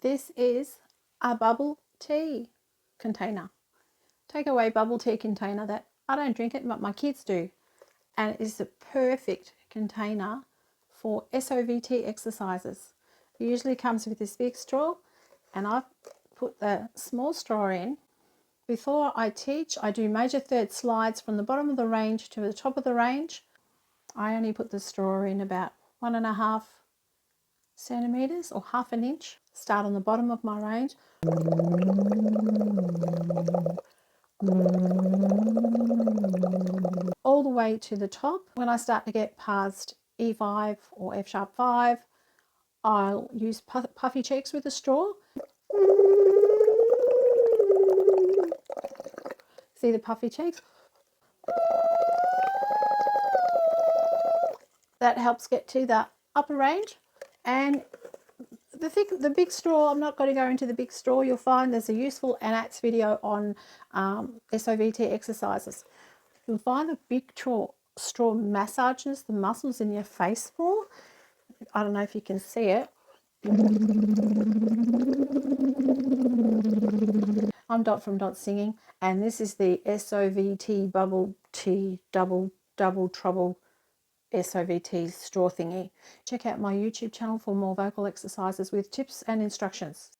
This is a bubble tea container. Takeaway bubble tea container that I don't drink it, but my kids do. And it is the perfect container for SOVT exercises. It usually comes with this big straw, and I've put the small straw in. Before I teach, I do major third slides from the bottom of the range to the top of the range. I only put the straw in about 1.5 centimeters or half an inch. Start on the bottom of my range. All the way to the top. When I start to get past E5 or F sharp 5, I'll use puffy cheeks with the straw. See the puffy cheeks? That helps get to the upper range. And the big straw, I'm not going to go into the big straw. You'll find there's a useful ANATS video on SOVT exercises. You'll find the big straw massages the muscles in your face more. I don't know if you can see it. I'm Dot from Dot Singing, and this is the SOVT Bubble Tea Double Trouble SOVT straw thingy. Check out my YouTube channel for more vocal exercises with tips and instructions.